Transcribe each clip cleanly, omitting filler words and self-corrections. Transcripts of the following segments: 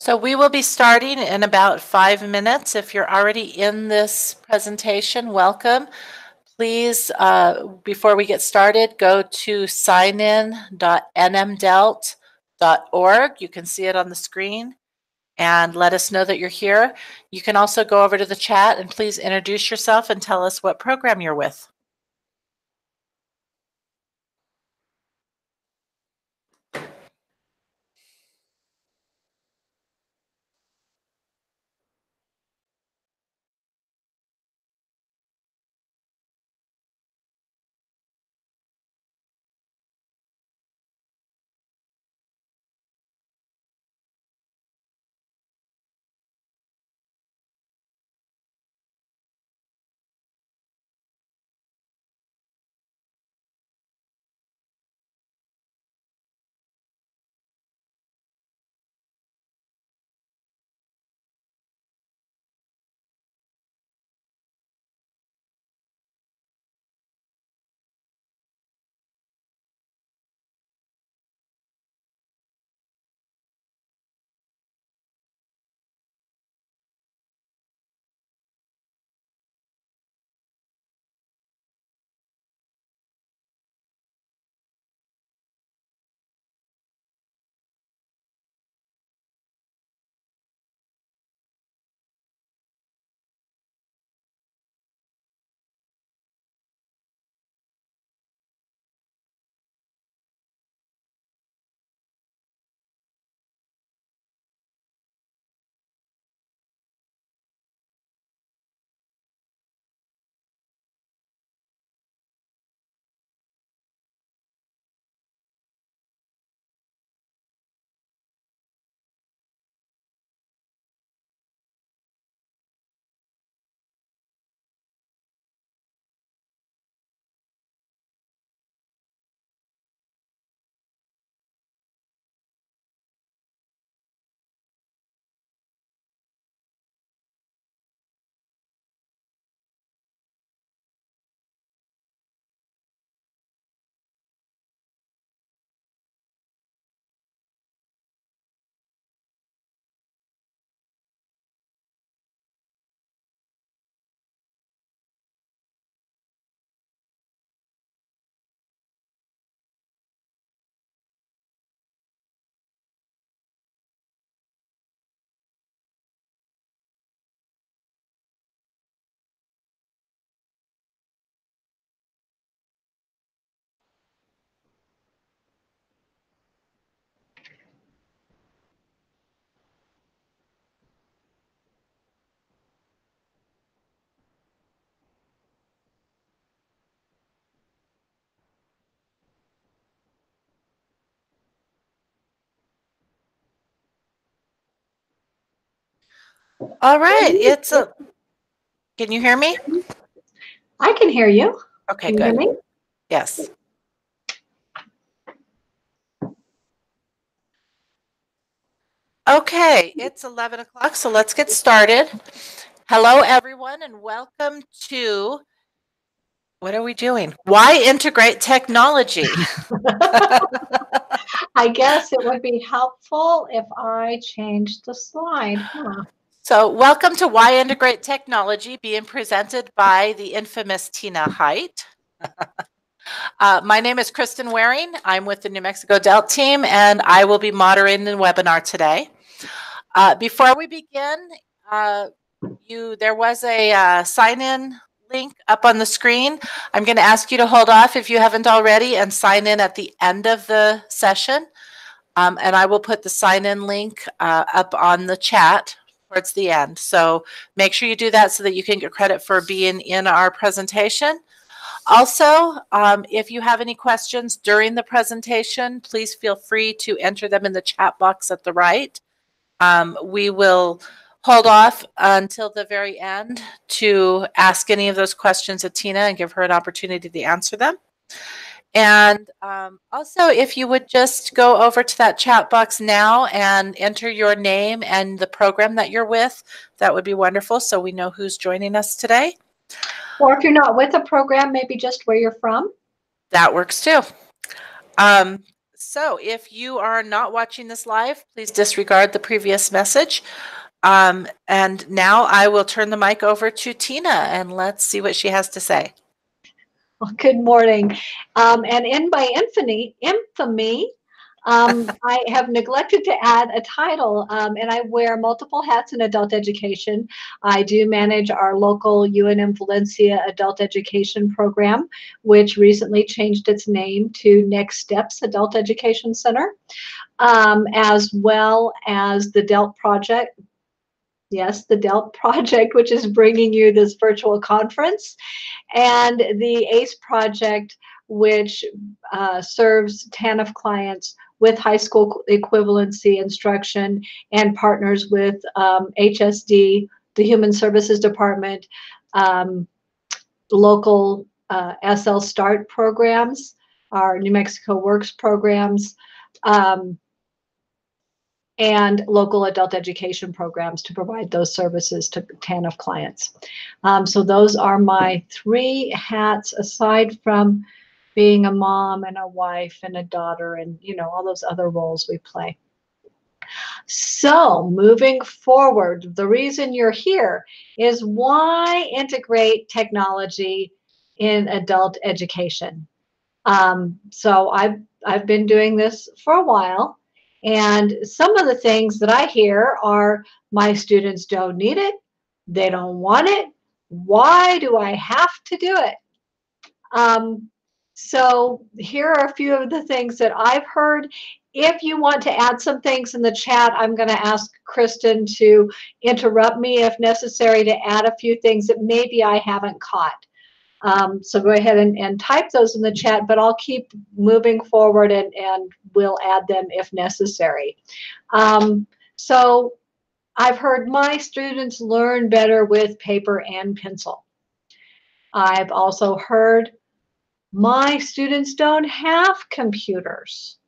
So we will be starting in about 5 minutes. If you're already in this presentation, welcome. Please, before we get started, go to signin.nmdelt.org. You can see it on the screen and let us know that you're here. You can also go over to the chat and please introduce yourself and tell us what program you're with. All right, can you hear me? I can hear you. Okay, can you good. Hear me? Yes. Okay, it's 11 o'clock, so let's get started. Hello, everyone, and welcome to, what are we doing? Why integrate technology? I guess it would be helpful if I changed the slide. So welcome to Why Integrate Technology, being presented by the infamous Tina Height. My name is Kristen Waring. I'm with the New Mexico DELT team, and I will be moderating the webinar today. Before we begin, there was a sign-in link up on the screen. I'm going to ask you to hold off if you haven't already and sign in at the end of the session. And I will put the sign-in link up on the chat towards the end. So make sure you do that so that you can get credit for being in our presentation. Also, if you have any questions during the presentation, please feel free to enter them in the chat box at the right. We will hold off until the very end to ask any of those questions of Tina and give her an opportunity to answer them. And also, if you would just go over to that chat box now and enter your name and the program that you're with, that would be wonderful so we know who's joining us today. Or if you're not with a program, maybe just where you're from. That works too. So if you are not watching this live, please disregard the previous message. And now I will turn the mic over to Tina, and let's see what she has to say. Well, good morning. And in my infamy, I have neglected to add a title, and I wear multiple hats in adult education. I do manage our local UNM Valencia adult education program, which recently changed its name to Next Steps Adult Education Center, as well as the DELT project. Yes, the DELT project, which is bringing you this virtual conference, and the ACE project, which serves TANF clients with high school equivalency instruction and partners with HSD, the Human Services Department, local SL START programs, our New Mexico Works programs, and local adult education programs to provide those services to TANF clients. So those are my 3 hats, aside from being a mom and a wife and a daughter and, you know, all those other roles we play. So moving forward, the reason you're here is why integrate technology in adult education. So I've been doing this for a while. And some of the things that I hear are, my students don't need it, they don't want it, why do I have to do it? So here are a few of the things that I've heard. If you want to add some things in the chat, I'm going to ask Kristen to interrupt me if necessary to add a few things that maybe I haven't caught. So go ahead and type those in the chat, but I'll keep moving forward and we'll add them if necessary. So I've heard, my students learn better with paper and pencil. I've also heard, my students don't have computers.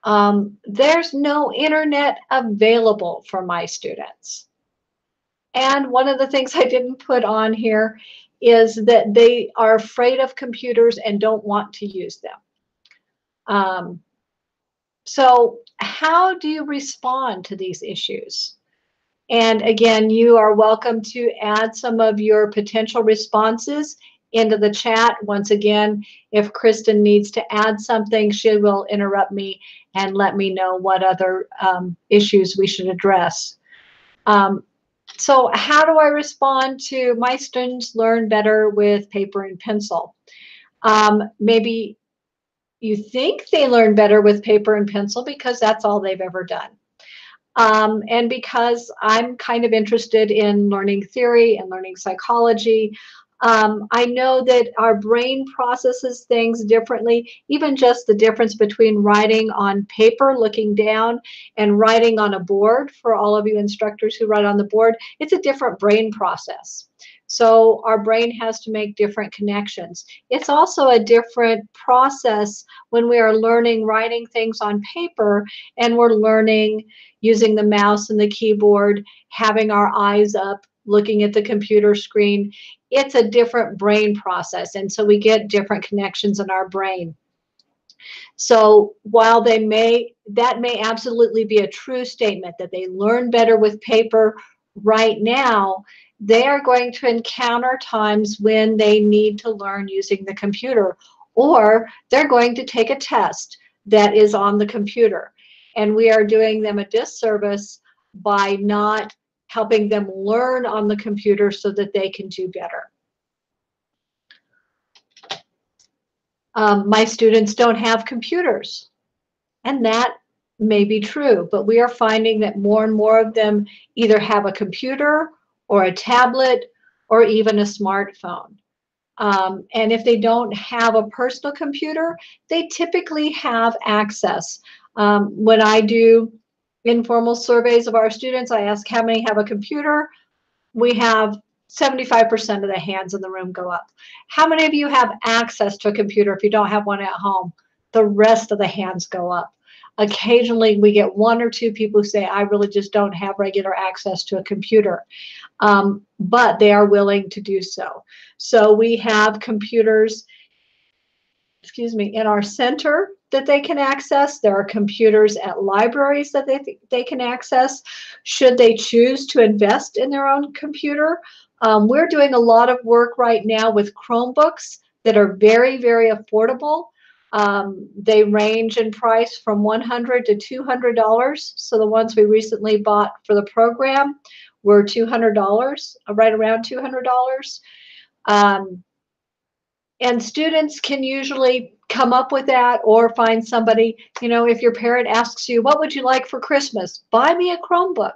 There's no internet available for my students. And one of the things I didn't put on here is that they are afraid of computers and don't want to use them. So how do you respond to these issues? And again, you are welcome to add some of your potential responses into the chat. Once again, if Kristen needs to add something, she will interrupt me and let me know what other issues we should address. So how do I respond to, my students learn better with paper and pencil? Maybe you think they learn better with paper and pencil because that's all they've ever done. And because I'm kind of interested in learning theory and learning psychology, I know that our brain processes things differently. Even just the difference between writing on paper, looking down, and writing on a board, for all of you instructors who write on the board, it's a different brain process. So our brain has to make different connections. It's also a different process when we are learning writing things on paper and we're learning using the mouse and the keyboard, having our eyes up, looking at the computer screen. It's a different brain process, and so we get different connections in our brain. So while that may absolutely be a true statement that they learn better with paper right now, they are going to encounter times when they need to learn using the computer, or they're going to take a test that is on the computer. And we are doing them a disservice by not helping them learn on the computer so that they can do better. My students don't have computers, and that may be true, but we are finding that more and more of them either have a computer or a tablet or even a smartphone. And if they don't have a personal computer, they typically have access. When I do informal surveys of our students, I ask how many have a computer. We have 75% of the hands in the room go up. How many of you have access to a computer if you don't have one at home? The rest of the hands go up. Occasionally, we get 1 or 2 people who say, I really just don't have regular access to a computer. But they are willing to do so. So we have computers excuse me, in our center that they can access. There are computers at libraries that they can access should they choose to invest in their own computer. We're doing a lot of work right now with Chromebooks that are very, very affordable. They range in price from $100 to $200. So the ones we recently bought for the program were $200, right around $200. And students can usually come up with that or find somebody, you know, if your parent asks you, what would you like for Christmas? Buy me a Chromebook.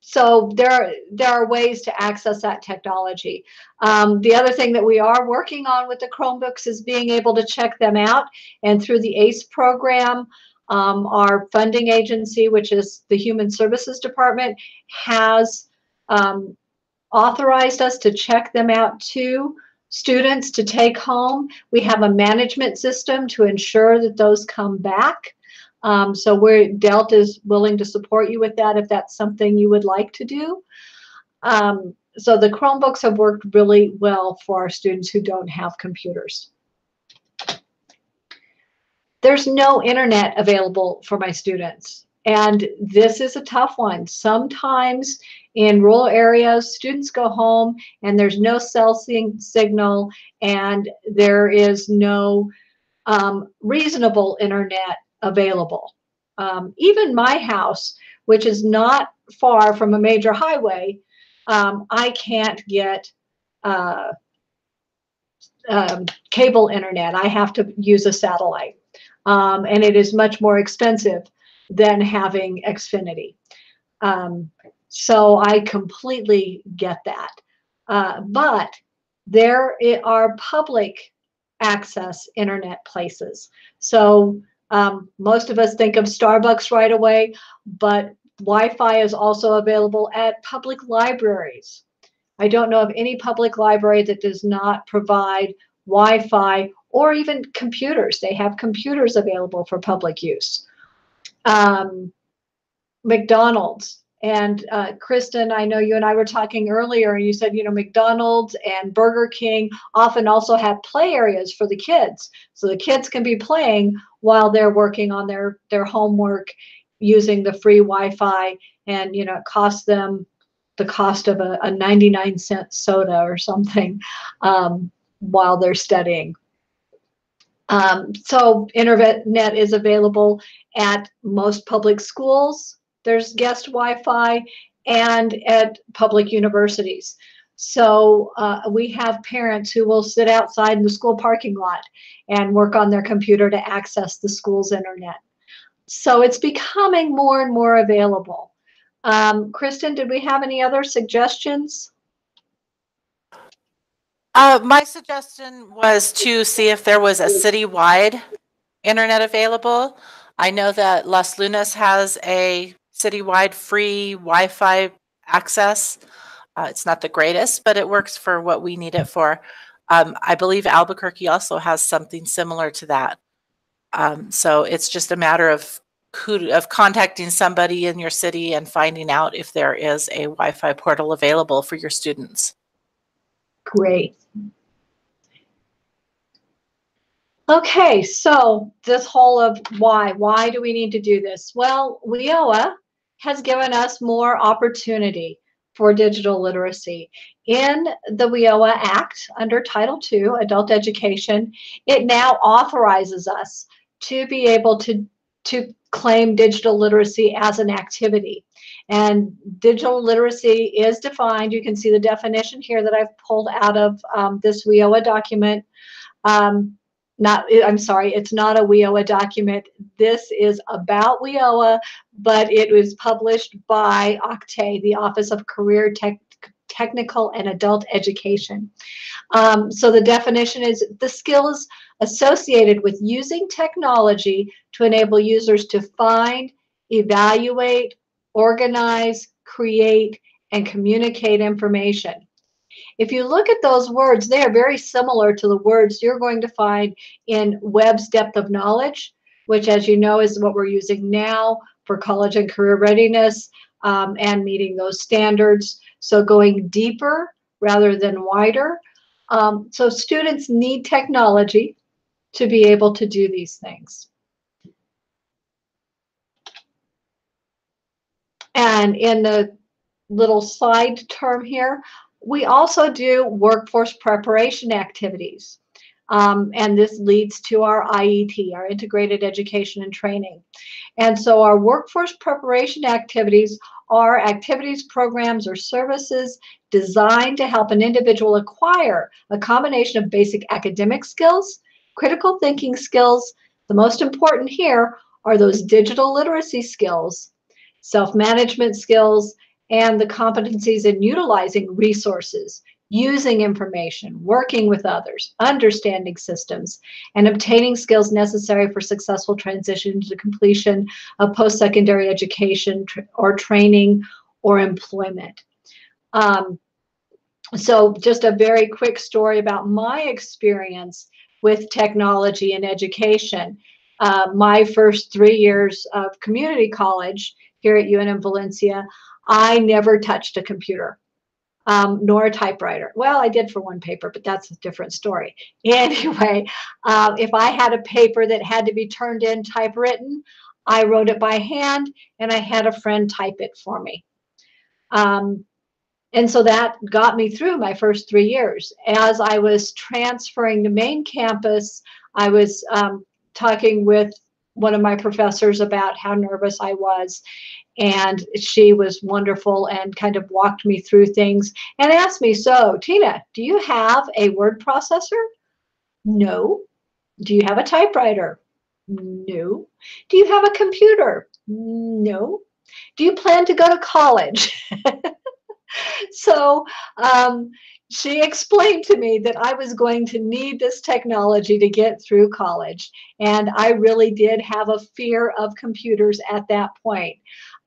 So there are ways to access that technology. The other thing that we are working on with the Chromebooks is being able to check them out. And through the ACE program, our funding agency, which is the Human Services Department, has authorized us to check them out to students to take home. We have a management system to ensure that those come back. So DELT is willing to support you with that if that's something you would like to do. So the Chromebooks have worked really well for our students who don't have computers. There's no internet available for my students. And this is a tough one. Sometimes in rural areas, students go home and there's no cell signal and there is no reasonable internet available. Even my house, which is not far from a major highway, I can't get cable internet. I have to use a satellite. And it is much more expensive than having Xfinity. So I completely get that. But there are public access internet places. So most of us think of Starbucks right away, but Wi-Fi is also available at public libraries. I don't know of any public library that does not provide Wi-Fi or even computers. They have computers available for public use. McDonald's, and Kristen, I know you and I were talking earlier, and you said, you know, McDonald's and Burger King often also have play areas for the kids. So the kids can be playing while they're working on their homework using the free Wi-Fi, and, you know, it costs them the cost of a 99-cent soda or something while they're studying. So internet is available at most public schools. There's guest Wi-Fi, and at public universities. So we have parents who will sit outside in the school parking lot and work on their computer to access the school's internet. So it's becoming more and more available. Kristen, did we have any other suggestions? My suggestion was to see if there was a citywide internet available. I know that Las Lunas has a citywide free Wi-Fi access. It's not the greatest, but it works for what we need it for. I believe Albuquerque also has something similar to that. So it's just a matter of contacting somebody in your city and finding out if there is a Wi-Fi portal available for your students. Great. Okay, so this whole of why do we need to do this? Well, WIOA has given us more opportunity for digital literacy. In the WIOA Act, under Title II, Adult Education, it now authorizes us to be able to claim digital literacy as an activity. And digital literacy is defined. You can see the definition here that I've pulled out of this WIOA document. I'm sorry, it's not a WIOA document. This is about WIOA, but it was published by OCTAE, the Office of Career Technical and Adult Education. So the definition is the skills associated with using technology to enable users to find, evaluate, organize, create, and communicate information. If you look at those words, they are very similar to the words you're going to find in Webb's Depth of Knowledge, which, as you know, is what we're using now for college and career readiness and meeting those standards. So going deeper rather than wider. So students need technology to be able to do these things. And in the little side term here, we also do workforce preparation activities. And this leads to our IET, our Integrated Education and Training. And so our workforce preparation activities are activities, programs, or services designed to help an individual acquire a combination of basic academic skills, critical thinking skills. The most important here are those digital literacy skills, self-management skills, and the competencies in utilizing resources, using information, working with others, understanding systems, and obtaining skills necessary for successful transition to completion of post-secondary education or training or employment. So just a very quick story about my experience with technology and education. My first 3 years of community college here at UNM Valencia, I never touched a computer, nor a typewriter. Well, I did for one paper, but that's a different story. Anyway, if I had a paper that had to be turned in typewritten, I wrote it by hand, and I had a friend type it for me. And so that got me through my first 3 years. As I was transferring to main campus, I was talking with one of my professors about how nervous I was. And she was wonderful and kind of walked me through things and asked me, so Tina, do you have a word processor? No. Do you have a typewriter? No. Do you have a computer? No. Do you plan to go to college? So she explained to me that I was going to need this technology to get through college. And I really did have a fear of computers at that point.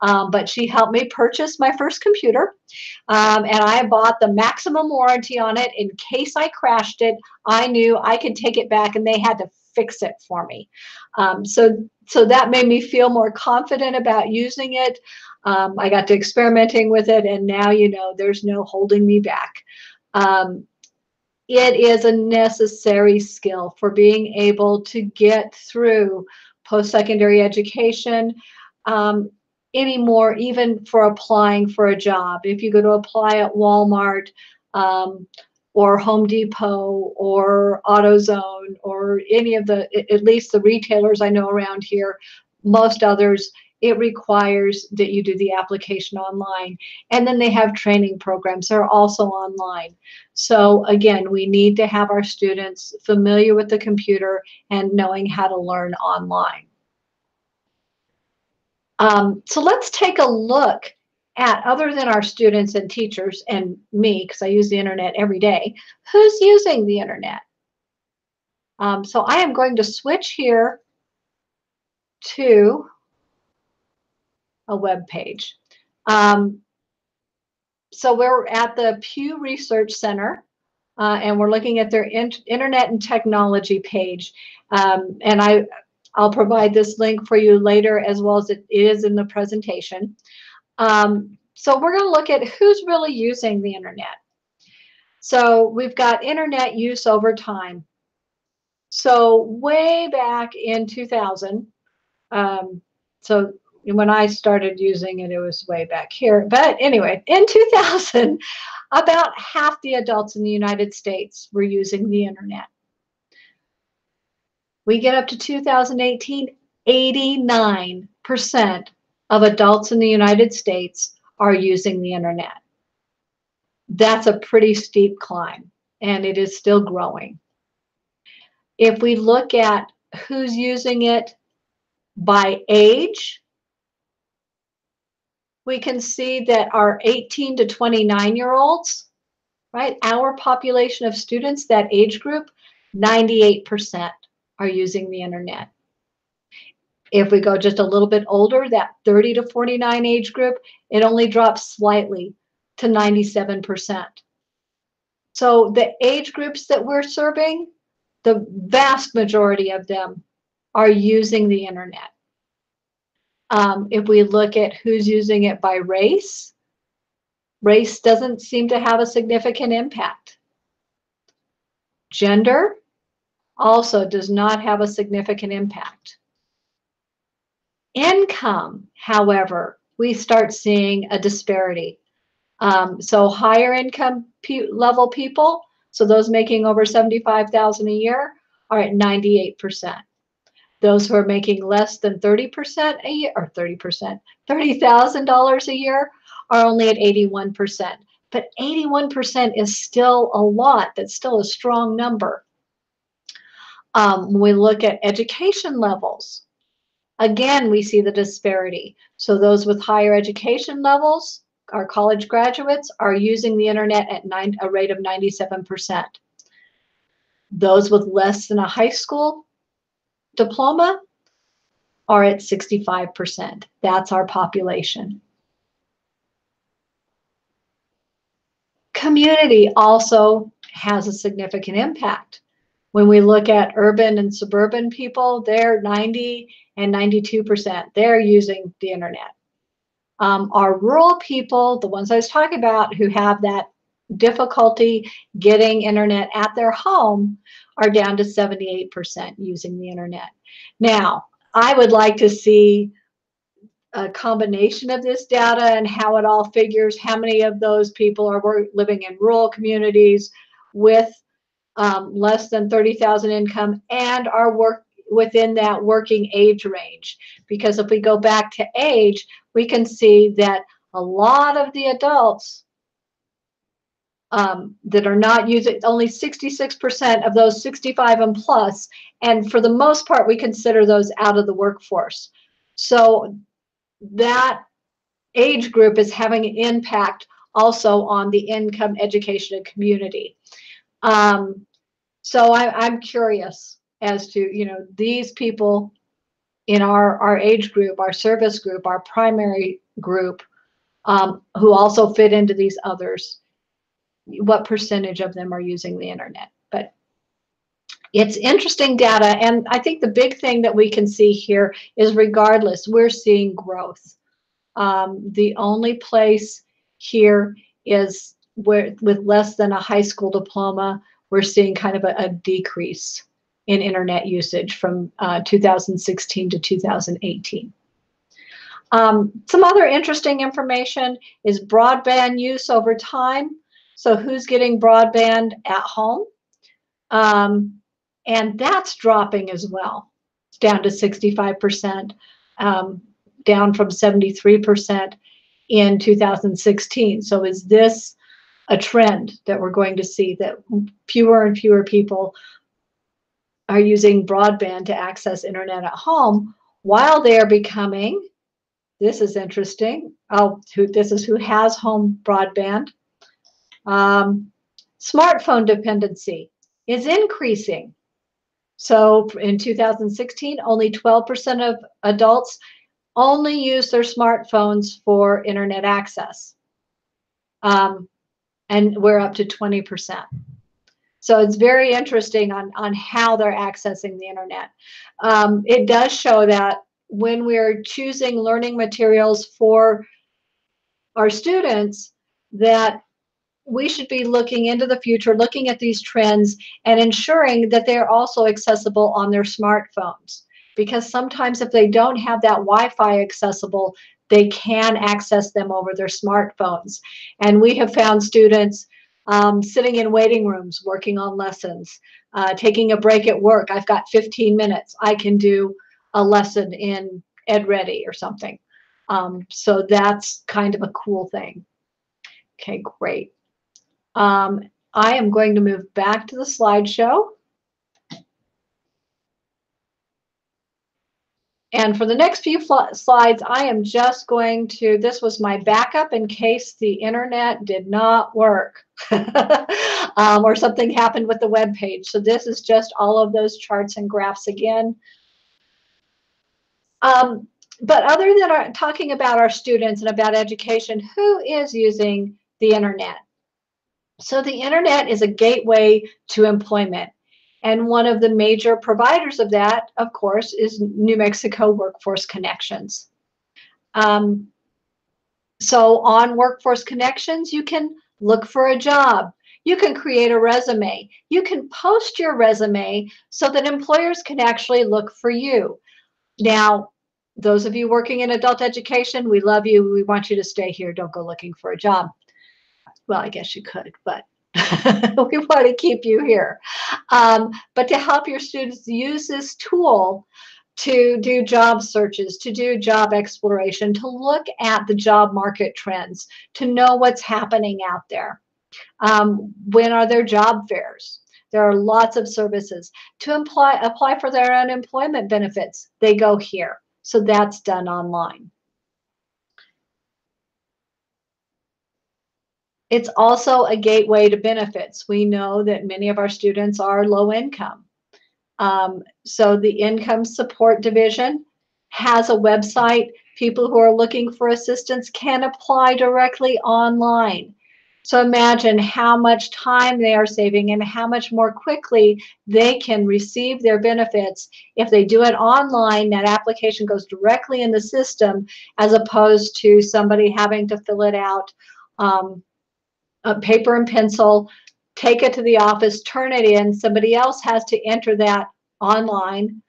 But she helped me purchase my first computer. And I bought the maximum warranty on it. In case I crashed it, I knew I could take it back and they had to fix it for me. So that made me feel more confident about using it. I got to experimenting with it, and now, you know, there's no holding me back. It is a necessary skill for being able to get through post-secondary education, anymore, even for applying for a job. If you go to apply at Walmart, or Home Depot or AutoZone or any of the, at least the retailers I know around here, most others, it requires that you do the application online. And then they have training programs that are also online. So again, we need to have our students familiar with the computer and knowing how to learn online. So let's take a look at, other than our students and teachers and me, because I use the internet every day, who's using the internet? So I am going to switch here to a web page. So we're at the Pew Research Center, and we're looking at their internet and technology page. And I'll provide this link for you later, as well as it is in the presentation. So we're going to look at who's really using the internet. So we've got internet use over time. So way back in 2000, so when I started using it, it was way back here. But anyway, in 2000, about half the adults in the United States were using the internet. We get up to 2018, 89% of adults in the United States are using the internet. That's a pretty steep climb, and it is still growing. If we look at who's using it by age, we can see that our 18 to 29-year-olds, right, our population of students, that age group, 98% are using the internet. If we go just a little bit older, that 30 to 49 age group, it only drops slightly to 97%. So the age groups that we're serving, the vast majority of them are using the internet. If we look at who's using it by race, race doesn't seem to have a significant impact. Gender also does not have a significant impact. Income, however, we start seeing a disparity. So higher income level people, so those making over $75,000 a year, are at 98%. Those who are making less than 30% a year, or 30%, $30,000 a year, are only at 81%. But 81% is still a lot. That's still a strong number. When we look at education levels, again, we see the disparity. So those with higher education levels, our college graduates, are using the internet at a rate of 97%. Those with less than a high school diploma are at 65%. That's our population. Community also has a significant impact. When we look at urban and suburban people, they're 90 and 92%. They're using the internet. Our rural people, the ones I was talking about who have that difficulty getting internet at their home, are down to 78% using the internet. Now, I would like to see a combination of this data and how it all figures, how many of those people are living in rural communities with less than 30,000 income and are within that working age range. Because if we go back to age, we can see that a lot of the adults that are not using, only 66% of those 65 and plus, and for the most part, we consider those out of the workforce. So that age group is having an impact also on the income, education, and community. So I'm curious as to, you know, these people in our age group, our service group, our primary group, who also fit into these others, what percentage of them are using the internet. But it's interesting data, and I think the big thing that we can see here is regardless, we're seeing growth. The only place here is where, with less than a high school diploma, we're seeing kind of a decrease in internet usage from 2016 to 2018. Some other interesting information is broadband use over time. So who's getting broadband at home? And that's dropping as well. It's down to 65%, down from 73% in 2016. So is this a trend that we're going to see, that fewer and fewer people are using broadband to access internet at home while they're becoming, this is interesting, this is who has home broadband, smartphone dependency is increasing. So in 2016, only 12% of adults only use their smartphones for internet access. And we're up to 20%. So it's very interesting on how they're accessing the internet. It does show that when we're choosing learning materials for our students, that we should be looking into the future, looking at these trends and ensuring that they're also accessible on their smartphones. Because sometimes if they don't have that Wi-Fi accessible, they can access them over their smartphones. And we have found students sitting in waiting rooms, working on lessons, taking a break at work. I've got 15 minutes. I can do a lesson in EdReady or something. So that's kind of a cool thing. Okay, great. I am going to move back to the slideshow. And for the next few slides, I am just going to, this was my backup in case the internet did not work or something happened with the web page. So this is just all of those charts and graphs again. But other than talking about our students and about education, who is using the internet? So the internet is a gateway to employment. And one of the major providers of that, of course, is New Mexico Workforce Connections. So on Workforce Connections, you can look for a job. You can create a resume. You can post your resume so that employers can actually look for you. Now, those of you working in adult education, we love you. We want you to stay here. Don't go looking for a job. Well, I guess you could, but we want to keep you here. But to help your students use this tool to do job searches, to do job exploration, to look at the job market trends, to know what's happening out there. When are there job fairs? There are lots of services. To apply for their unemployment benefits, they go here. So that's done online. It's also a gateway to benefits. We know that many of our students are low income. So the Income Support Division has a website. People who are looking for assistance can apply directly online. So imagine how much time they are saving and how much more quickly they can receive their benefits. If they do it online, that application goes directly in the system as opposed to somebody having to fill it out paper and pencil, take it to the office, turn it in. Somebody else has to enter that online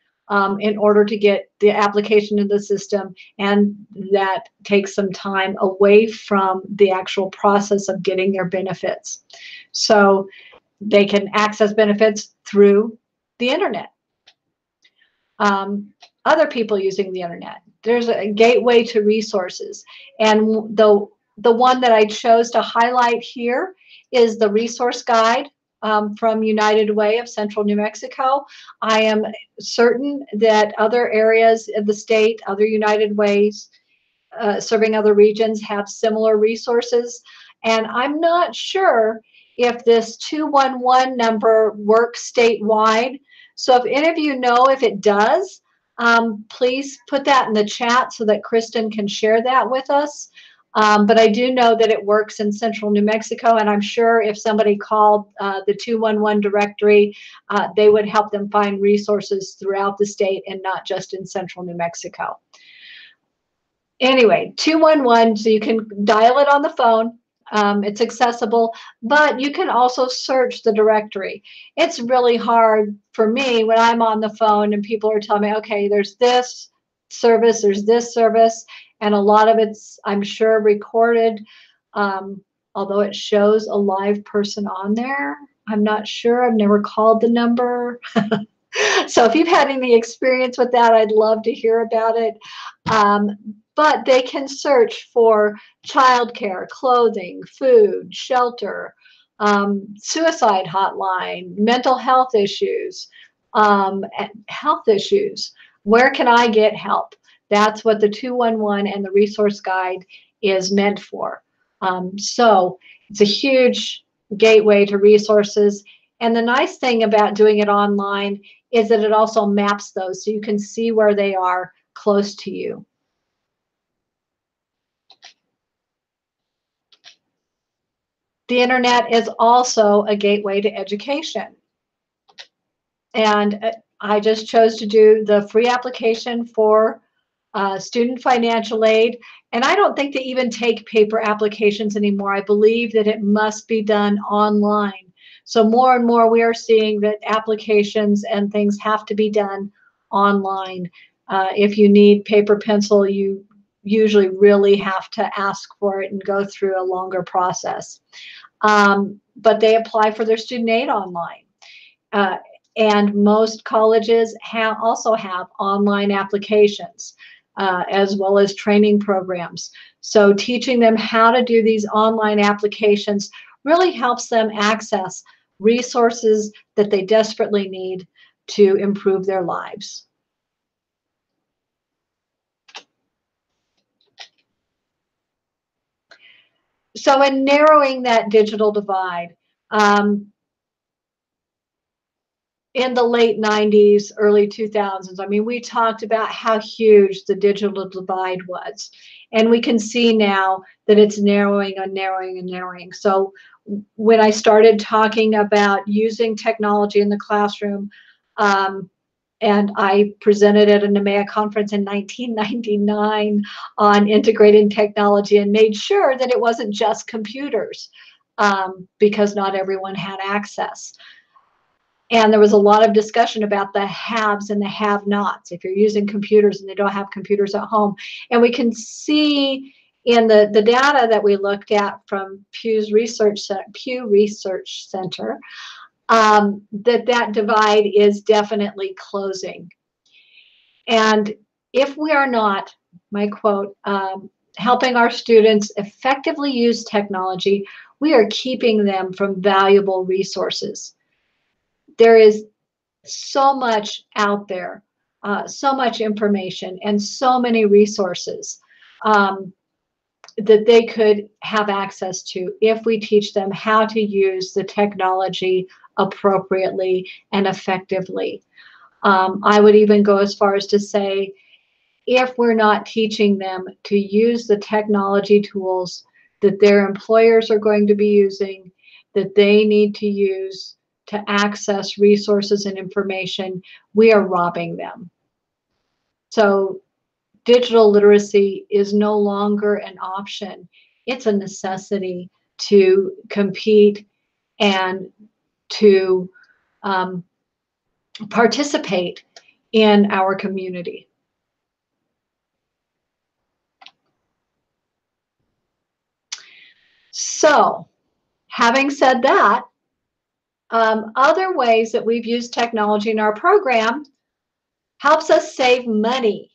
in order to get the application in the system, and that takes some time away from the actual process of getting their benefits. So they can access benefits through the internet. Other people using the internet. There's a gateway to resources, and the one that I chose to highlight here is the resource guide from United Way of Central New Mexico. I am certain that other areas of the state, other United Ways serving other regions have similar resources. And I'm not sure if this 211 number works statewide. So if any of you know if it does, please put that in the chat so that Kristen can share that with us. But I do know that it works in Central New Mexico, and I'm sure if somebody called the 211 directory, they would help them find resources throughout the state and not just in Central New Mexico. Anyway, 211, so you can dial it on the phone. It's accessible, but you can also search the directory. It's really hard for me when I'm on the phone and people are telling me, okay, there's this service, there's this service, and a lot of it's, I'm sure, recorded, although it shows a live person on there. I'm not sure. I've never called the number. So if you've had any experience with that, I'd love to hear about it. But they can search for childcare, clothing, food, shelter, suicide hotline, mental health issues. Where can I get help? That's what the 211 and the resource guide is meant for. So it's a huge gateway to resources. And the nice thing about doing it online is that it also maps those so you can see where they are close to you. The internet is also a gateway to education. And I just chose to do the free application for student financial aid. And I don't think they even take paper applications anymore. I believe that it must be done online. So more and more we are seeing that applications and things have to be done online. If you need paper pencil, you usually really have to ask for it and go through a longer process. But they apply for their student aid online. And most colleges also have online applications as well as training programs. So teaching them how to do these online applications really helps them access resources that they desperately need to improve their lives. So in narrowing that digital divide, in the late 90s, early 2000s, I mean, we talked about how huge the digital divide was. And we can see now that it's narrowing and narrowing and narrowing. So when I started talking about using technology in the classroom, and I presented at a NMEA conference in 1999 on integrating technology and made sure that it wasn't just computers. because not everyone had access. And there was a lot of discussion about the haves and the have-nots. If you're using computers and they don't have computers at home. And we can see in the data that we looked at from Pew Research Center, that divide is definitely closing. And if we are not, my quote, helping our students effectively use technology, we are keeping them from valuable resources. There is so much out there, so much information, and so many resources that they could have access to if we teach them how to use the technology appropriately and effectively. I would even go as far as to say, if we're not teaching them to use the technology tools that their employers are going to be using, that they need to use to access resources and information, we are robbing them. So digital literacy is no longer an option. It's a necessity to compete and to participate in our community. So, having said that, other ways that we've used technology in our program helps us save money.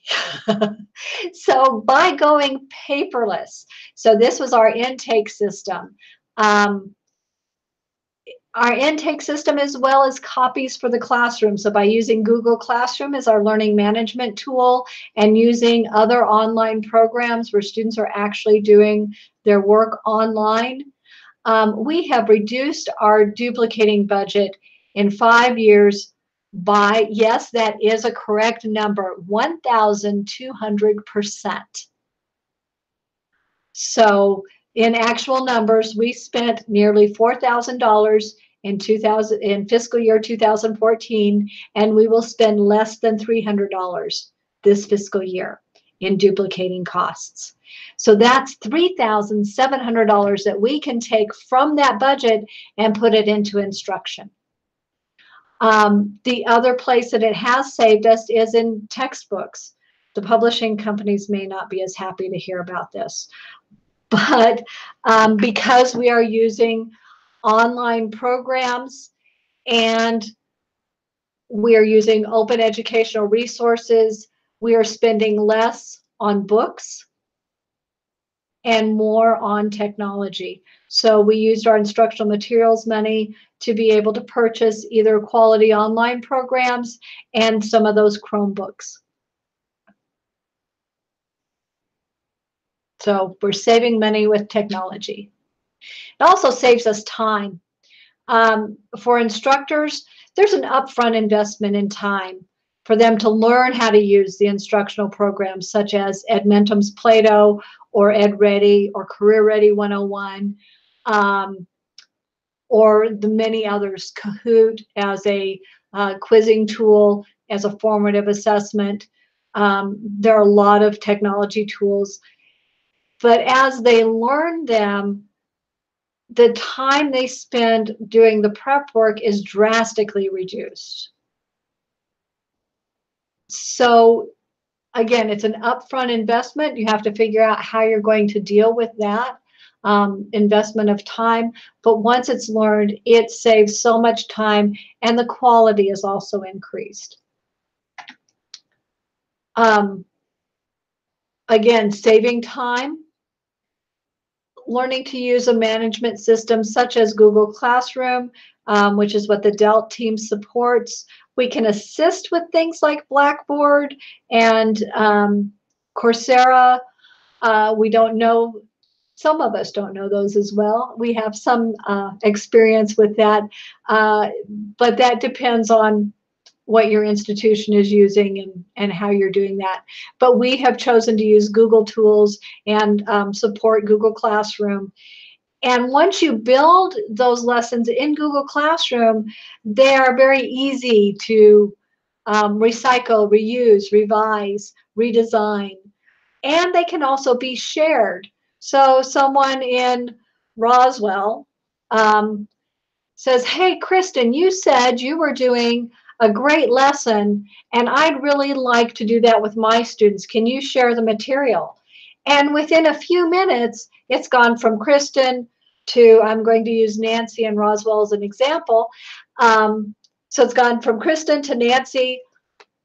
So by going paperless, so this was our intake system. Our intake system, as well as copies for the classroom. So by using Google Classroom as our learning management tool and using other online programs where students are actually doing their work online, we have reduced our duplicating budget in 5 years by, yes, that is a correct number, 1,200%. So in actual numbers, we spent nearly $4,000 in fiscal year 2014, and we will spend less than $300 this fiscal year in duplicating costs. So that's $3,700 that we can take from that budget and put it into instruction. The other place that it has saved us is in textbooks. The publishing companies may not be as happy to hear about this, but because we are using online programs and we are using open educational resources, we are spending less on books and more on technology. So we used our instructional materials money to be able to purchase either quality online programs and some of those Chromebooks. So we're saving money with technology. It also saves us time. For instructors, there's an upfront investment in time for them to learn how to use the instructional programs such as Edmentum's Plato or EdReady or Career Ready 101, or the many others, Kahoot as a quizzing tool, as a formative assessment. There are a lot of technology tools, but as they learn them, the time they spend doing the prep work is drastically reduced. So again, it's an upfront investment. You have to figure out how you're going to deal with that investment of time. But once it's learned, it saves so much time, and the quality is also increased. Again, saving time, learning to use a management system such as Google Classroom, which is what the DELT team supports. We can assist with things like Blackboard and Coursera. We don't know, some of us don't know those as well. We have some experience with that, but that depends on what your institution is using and how you're doing that. But we have chosen to use Google tools and support Google Classroom. And once you build those lessons in Google Classroom, they are very easy to recycle, reuse, revise, redesign. And they can also be shared. So someone in Roswell says, hey, Kristen, you said you were doing a great lesson, and I'd really like to do that with my students. Can you share the material? And within a few minutes, it's gone from Kristen to, I'm going to use Nancy and Roswell as an example. So it's gone from Kristen to Nancy.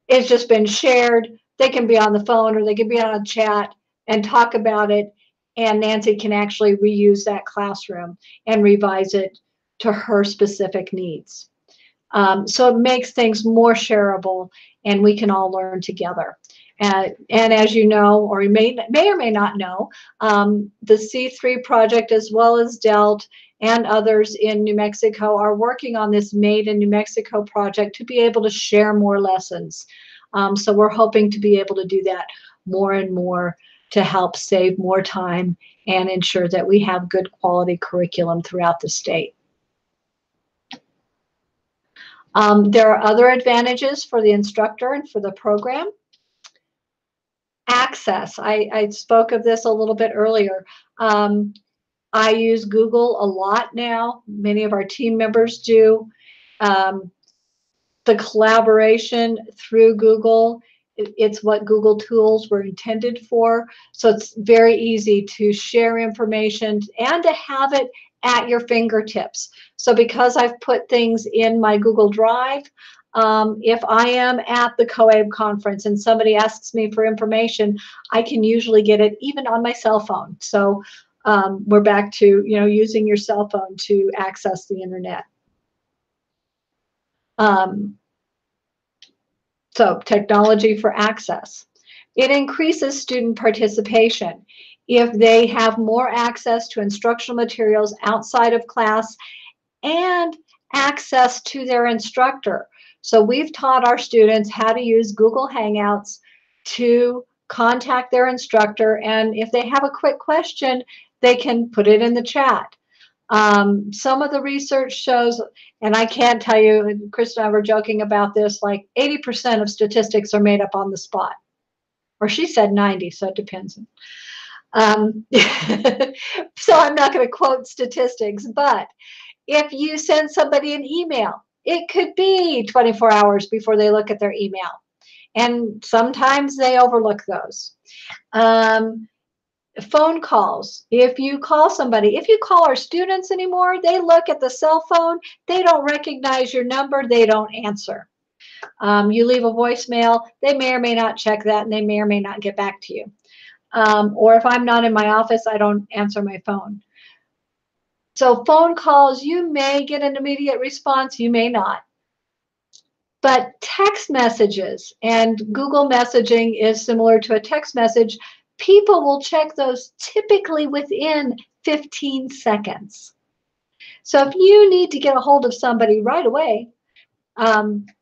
It's just been shared. They can be on the phone or they can be on a chat and talk about it. And Nancy can actually reuse that classroom and revise it to her specific needs. So it makes things more shareable and we can all learn together. And as you know, or you may or may not know, the C3 project, as well as DELT and others in New Mexico, are working on this Made in New Mexico project to be able to share more lessons. So we're hoping to be able to do that more and more to help save more time and ensure that we have good quality curriculum throughout the state. There are other advantages for the instructor and for the program. Access. I spoke of this a little bit earlier. I use Google a lot now. Many of our team members do. The collaboration through Google, it's what Google tools were intended for. So it's very easy to share information and to have it at your fingertips. So because I've put things in my Google Drive, if I am at the COABE conference and somebody asks me for information, I can usually get it even on my cell phone. So we're back to, you know, using your cell phone to access the internet. So technology for access. It increases student participation. If they have more access to instructional materials outside of class and access to their instructor. So we've taught our students how to use Google Hangouts to contact their instructor, and if they have a quick question, they can put it in the chat. Some of the research shows, and I can't tell you, and Chris and I were joking about this, like 80% of statistics are made up on the spot. Or she said 90, so it depends. So I'm not going to quote statistics, but if you send somebody an email, it could be 24 hours before they look at their email. And sometimes they overlook those. Phone calls. If you call somebody, if you call our students anymore, they look at the cell phone, they don't recognize your number, they don't answer. You leave a voicemail, they may or may not check that and they may or may not get back to you. Or if I'm not in my office, I don't answer my phone. So phone calls, you may get an immediate response, you may not. But text messages, and Google messaging is similar to a text message, people will check those typically within 15 seconds. So if you need to get a hold of somebody right away,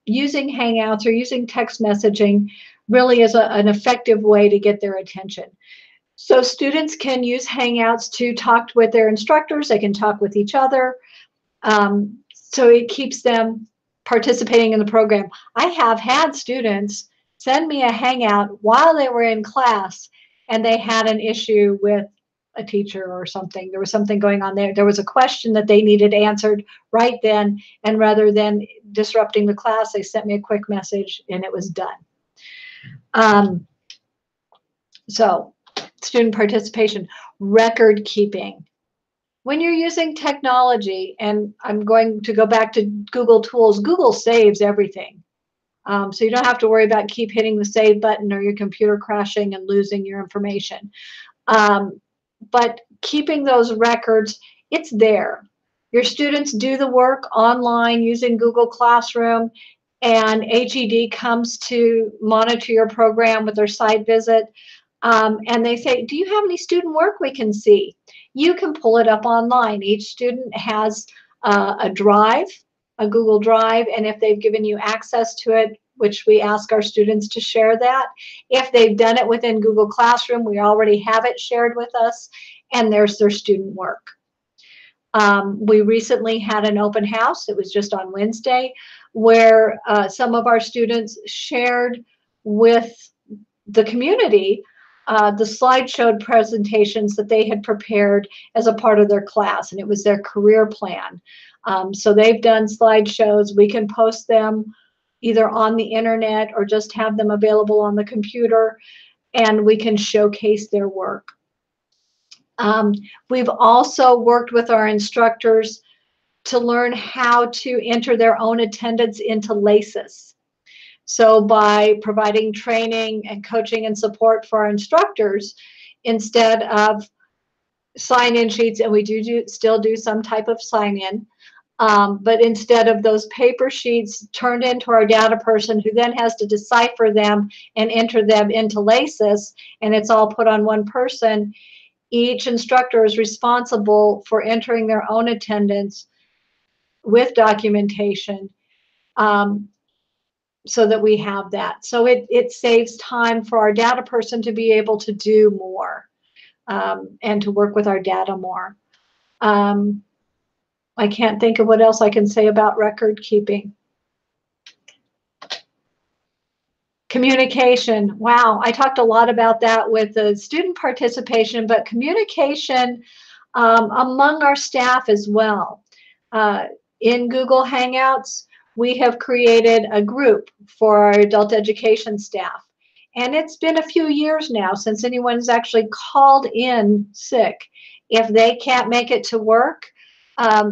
using Hangouts or using text messaging really is an effective way to get their attention. So students can use Hangouts to talk with their instructors, they can talk with each other, so it keeps them participating in the program. I have had students send me a Hangout while they were in class and they had an issue with a teacher or something. There was something going on there. There was a question that they needed answered right then, and rather than disrupting the class, they sent me a quick message and it was done. So student participation, record keeping. When you're using technology, and I'm going to go back to Google Tools, Google saves everything. So you don't have to worry about keep hitting the save button or your computer crashing and losing your information. But keeping those records, it's there. Your students do the work online using Google Classroom, and HED comes to monitor your program with their site visit. And they say, do you have any student work we can see? You can pull it up online. Each student has a drive, a Google Drive, and if they've given you access to it, which we ask our students to share that. If they've done it within Google Classroom, we already have it shared with us, and there's their student work. We recently had an open house, it was just on Wednesday, where some of our students shared with the community the slide showed presentations that they had prepared as a part of their class, and it was their career plan. So they've done slideshows. We can post them either on the internet or just have them available on the computer, and we can showcase their work. We've also worked with our instructors to learn how to enter their own attendance into LACES. So by providing training and coaching and support for our instructors, instead of sign-in sheets, and we still do some type of sign-in, but instead of those paper sheets turned into our data person who then has to decipher them and enter them into LACES, and it's all put on one person, each instructor is responsible for entering their own attendance with documentation, so that we have that. So it saves time for our data person to be able to do more, and to work with our data more. I can't think of what else I can say about record keeping. Communication. Wow, I talked a lot about that with the student participation, but communication among our staff as well. In Google Hangouts, we have created a group for our adult education staff. And it's been a few years now since anyone's actually called in sick. If they can't make it to work,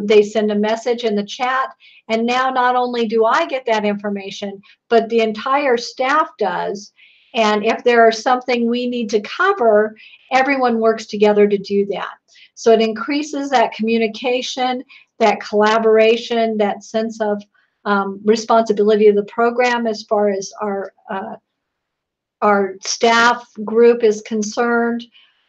they send a message in the chat. And now not only do I get that information, but the entire staff does. And if there is something we need to cover, everyone works together to do that. So it increases that communication, that collaboration, that sense of responsibility of the program as far as our staff group is concerned.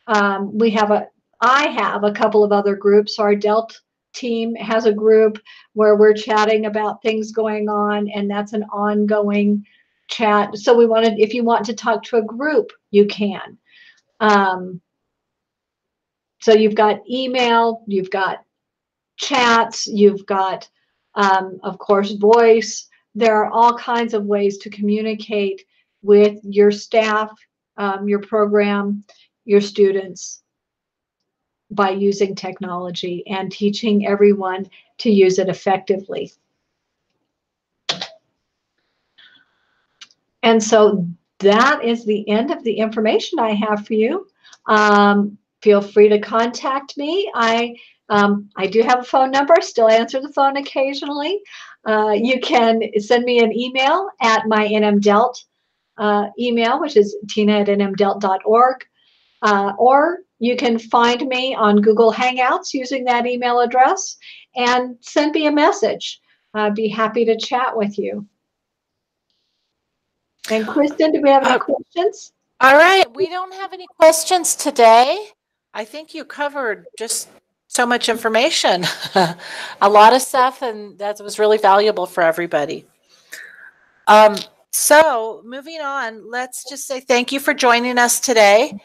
I have a couple of other groups. Our DELT team has a group where we're chatting about things going on, and that's an ongoing chat. So if you want to talk to a group, you can. So you've got email, you've got chats, you've got, of course, voice. There are all kinds of ways to communicate with your staff, your program, your students, by using technology and teaching everyone to use it effectively. And so that is the end of the information I have for you. Feel free to contact me. I do have a phone number. I still answer the phone occasionally. You can send me an email at my NMDELT email, which is tina@nmdelt.org. Or you can find me on Google Hangouts using that email address and send me a message. I'd be happy to chat with you. And Kristen, do we have any questions? All right, we don't have any questions today. I think you covered just so much information, a lot of stuff, and that was really valuable for everybody. So moving on, let's just say thank you for joining us today.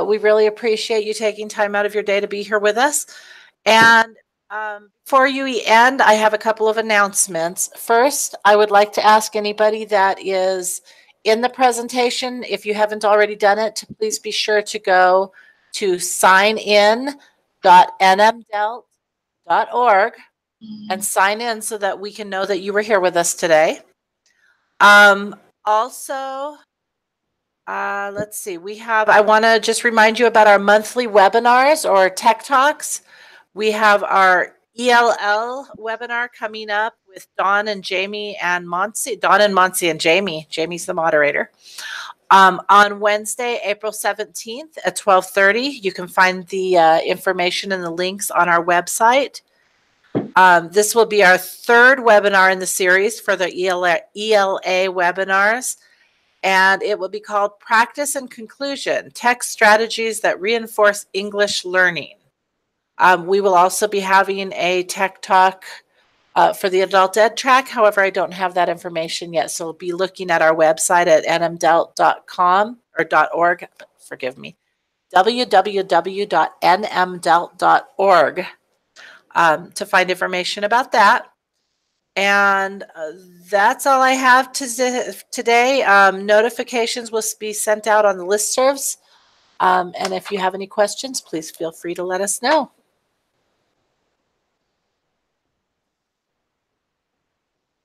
We really appreciate you taking time out of your day to be here with us. And before you end, I have a couple of announcements. First, I would like to ask anybody that is in the presentation, if you haven't already done it, to please be sure to go to signin.nmdelt.org and sign in so that we can know that you were here with us today. Also, let's see, I want to just remind you about our monthly webinars or Tech Talks. We have our ELL webinar coming up with Dawn and Jamie and Monsi. Dawn and Monsi and Jamie. Jamie's the moderator. On Wednesday, April 17th at 12:30. You can find the information and the links on our website. This will be our third webinar in the series for the ELA webinars. And it will be called Practice and Conclusion, Tech Strategies that Reinforce English Learning. We will also be having a tech talk for the adult ed track. However, I don't have that information yet. So be looking at our website at nmdelt.com or .org, forgive me, www.nmdelt.org to find information about that. And that's all I have today. Notifications will be sent out on the listservs And if you have any questions, please feel free to let us know.